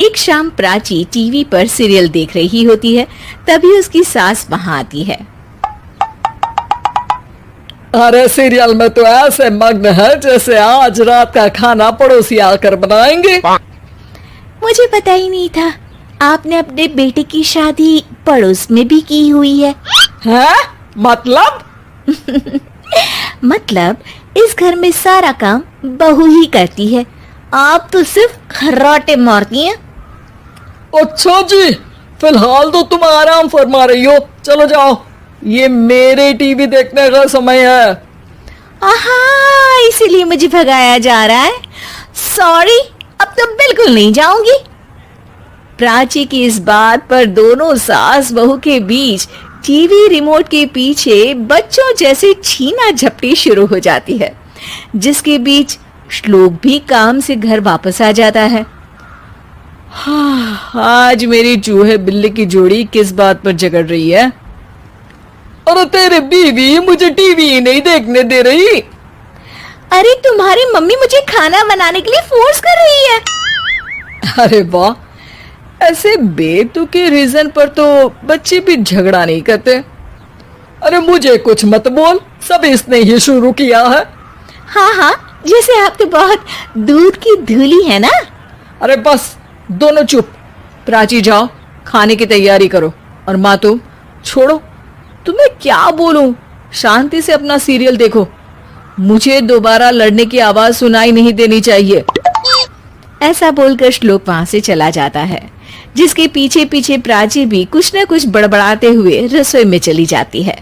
एक शाम प्राची टीवी पर सीरियल देख रही होती है। तभी उसकी सास वहां आती है। अरे सीरियल में तो ऐसे मग्न है जैसे आज रात का खाना पड़ोसी आकर बनाएंगे। मुझे पता ही नहीं था आपने अपने बेटे की शादी पड़ोस में भी की हुई है। हैं? मतलब? मतलब इस घर में सारा काम बहू ही करती है, आप तो सिर्फ खर्राटे मारती हैं। अच्छा जी, फिलहाल तो तुम आराम फरमा रही हो, चलो जाओ, ये मेरे टीवी देखने का समय है। आहा, इसीलिए मुझे भगाया जा रहा है। सॉरी, अब तो बिल्कुल नहीं जाऊंगी। प्राची की इस बात पर दोनों सास बहू के बीच टीवी रिमोट के पीछे बच्चों जैसे छीना झपटी शुरू हो जाती है, जिसके बीच श्लोक भी काम से घर वापस आ जाता है। हाँ, आज मेरी चूहे बिल्ली की जोड़ी किस बात पर झगड़ रही है? अरे तेरे बीवी मुझे टीवी ही नहीं देखने दे रही। अरे तुम्हारी मम्मी मुझे खाना बनाने के लिए फोर्स कर रही है। अरे वाह, ऐसे बेतुके रीजन पर तो बच्चे भी झगड़ा नहीं करते। अरे मुझे कुछ मत बोल, सब इसने ही शुरू किया है। हाँ हाँ, जैसे आप तो बहुत दूध की धूली है ना। अरे बस, दोनों चुप। प्राची जाओ, खाने की तैयारी करो। और माँ तुम छोड़ो, तुम्हें क्या बोलूं, शांति से अपना सीरियल देखो। मुझे दोबारा लड़ने की आवाज सुनाई नहीं देनी चाहिए। ऐसा बोलकर श्लोक वहां से चला जाता है, जिसके पीछे पीछे प्राची भी कुछ न कुछ बड़बड़ाते हुए रसोई में चली जाती है।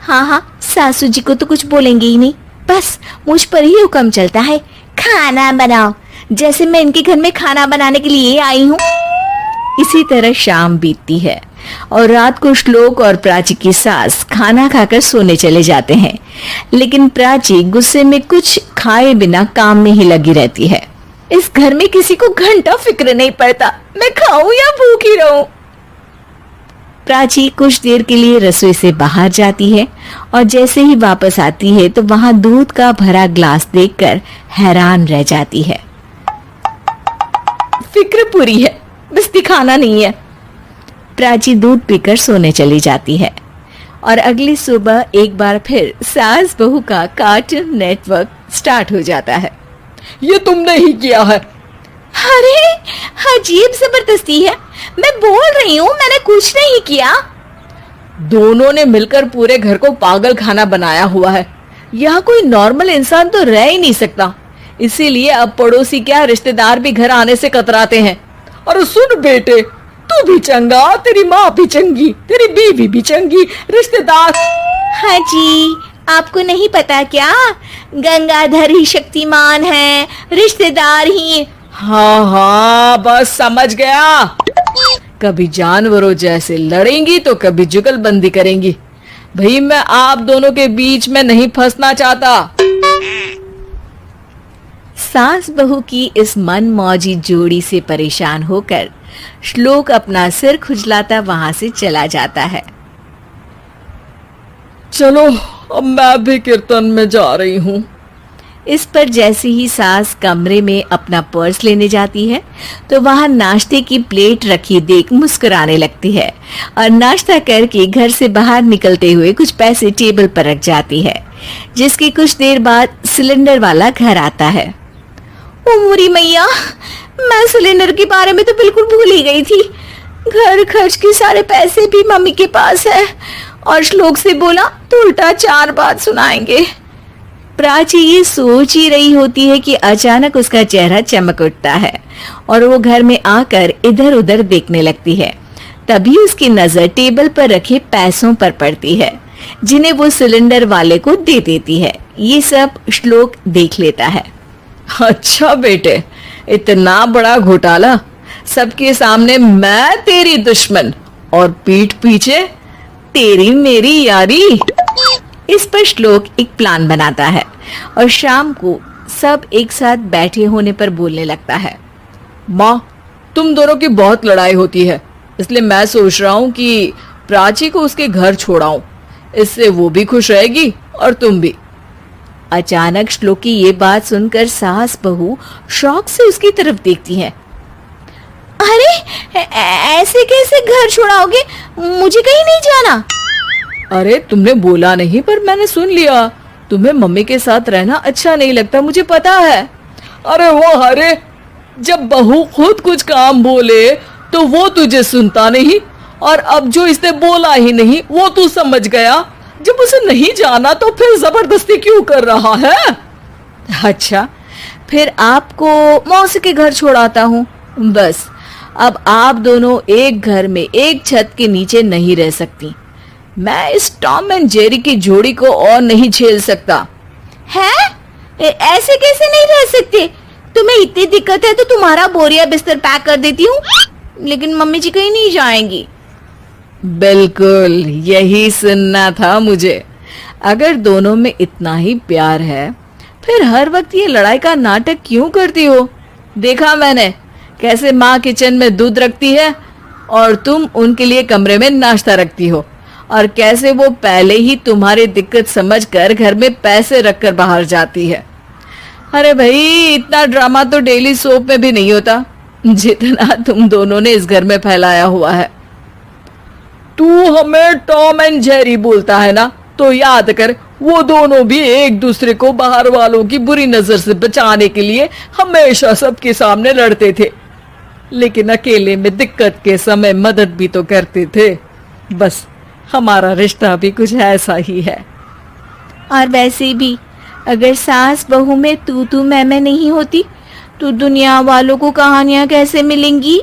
हाँ हाँ, सासू जी को तो कुछ बोलेंगे ही नहीं, बस मुझ पर ही हुक्म चलता है, खाना बनाओ, जैसे मैं इनके घर में खाना बनाने के लिए आई हूँ। इसी तरह शाम बीतती है और रात को श्लोक और प्राची की सास खाना खाकर सोने चले जाते हैं, लेकिन प्राची गुस्से में कुछ खाए बिना काम में ही लगी रहती है। इस घर में किसी को घंटा फिक्र नहीं पड़ता, मैं खाऊं या भूखी रहूं। प्राची कुछ देर के लिए रसोई से बाहर जाती है और जैसे ही वापस आती है तो वहां दूध का भरा ग्लास देखकर हैरान रह जाती है। फिक्र पूरी है, बस दिखाना नहीं है। प्राची दूध पीकर सोने चली जाती है और अगली सुबह एक बार फिर सास बहू का कार्टून नेटवर्क स्टार्ट हो जाता है। ये तुमने ही किया है। अरे अजीब जबरदस्ती है, मैं बोल रही हूँ मैंने कुछ नहीं किया। दोनों ने मिलकर पूरे घर को पागल खाना बनाया हुआ है। यहाँ कोई नॉर्मल इंसान तो रह ही नहीं सकता, इसीलिए अब पड़ोसी क्या रिश्तेदार भी घर आने से कतराते हैं। और सुन बेटे, तू भी चंगा, तेरी माँ भी चंगी, तेरी बीवी भी चंगी, रिश्तेदार। हाँ जी, आपको नहीं पता क्या, गंगाधर ही शक्तिमान है, रिश्तेदार ही। हाँ हाँ, बस समझ गया। कभी जानवरों जैसे लड़ेंगी तो कभी जुगलबंदी करेंगी। भाई मैं आप दोनों के बीच में नहीं फंसना चाहता। सास बहू की इस मनमौजी जोड़ी से परेशान होकर श्लोक अपना सिर खुजलाता वहां से चला जाता है। चलो अब मैं भी कीर्तन में जा रही हूँ। इस पर जैसे ही सास कमरे में अपना पर्स लेने जाती है तो वहां नाश्ते की प्लेट रखी देख मुस्कुराने लगती है और नाश्ता करके घर से बाहर निकलते हुए कुछ पैसे टेबल पर रख जाती है, जिसकी कुछ देर बाद सिलेंडर वाला घर आता है। ओ मोरी मैया, मैं सिलेंडर के बारे में तो बिल्कुल भूल ही गई थी। घर खर्च के सारे पैसे भी मम्मी के पास है और श्लोक से बोला तो उल्टा 4 बात सुनाएंगे। प्राची ये सोच ही रही होती है कि अचानक उसका चेहरा चमक उठता है और वो घर में आकर इधर उधर देखने लगती है। तभी उसकी नजर टेबल पर रखे पैसों पर पड़ती है, जिन्हें वो सिलेंडर वाले को दे देती है। ये सब श्लोक देख लेता है। अच्छा बेटे, इतना बड़ा घोटाला, सबके सामने मैं तेरी दुश्मन और पीठ पीछे तेरी मेरी यारी। इस पर श्लोक एक प्लान बनाता है और शाम को सब एक साथ बैठे होने पर बोलने लगता है। माँ, तुम दोनों की बहुत लड़ाई होती है, इसलिए मैं सोच रहा हूँ कि प्राची को उसके घर छोड़ाऊं, इससे वो भी खुश रहेगी और तुम भी। अचानक श्लोक की ये बात सुनकर सास बहू शौक से उसकी तरफ देखती हैं। अरे ऐसे कैसे घर छोड़ाओगे? मुझे कहीं नहीं जाना। अरे तुमने बोला नहीं पर मैंने सुन लिया। तुम्हें मम्मी के साथ रहना अच्छा नहीं लगता, मुझे पता है। अरे वो अरे जब बहू खुद कुछ काम बोले तो वो तुझे सुनता नहीं, और अब जो इसने बोला ही नहीं वो तू समझ गया। जब उसे नहीं जाना तो फिर जबरदस्ती क्यों कर रहा है? अच्छा, फिर आपको मौसी के घर छोड़ाता हूँ। बस अब आप दोनों एक घर में एक छत के नीचे नहीं रह सकती। मैं इस टॉम एंड जेरी की जोड़ी को और नहीं झेल सकता। है? ऐसे कैसे नहीं रह सकते? तुम्हें इतनी दिक्कत है तो तुम्हारा बोरिया बिस्तर पैक कर देती हूँ, लेकिन मम्मी जी कहीं नहीं जाएंगी। बिल्कुल यही सुनना था मुझे। अगर दोनों में इतना ही प्यार है फिर हर वक्त ये लड़ाई का नाटक क्यों करती हो? देखा मैंने कैसे माँ किचन में दूध रखती है और तुम उनके लिए कमरे में नाश्ता रखती हो, और कैसे वो पहले ही तुम्हारी दिक्कत समझकर घर में पैसे रखकर बाहर जाती है। अरे भाई इतना ड्रामा तो डेली सोप में भी नहीं होता जितना तुम दोनों ने इस घर में फैलाया हुआ है। तू हमें टॉम एंड जेरी बोलता है ना, तो याद कर वो दोनों भी एक दूसरे को बाहर वालों की बुरी नजर से बचाने के लिए हमेशा सबके सामने लड़ते थे, लेकिन अकेले में दिक्कत के समय मदद भी तो करते थे। बस हमारा रिश्ता भी कुछ ऐसा ही है। और वैसे भी अगर सास बहू में तू मैं नहीं होती तो दुनिया वालों को कहानियां कैसे मिलेंगी?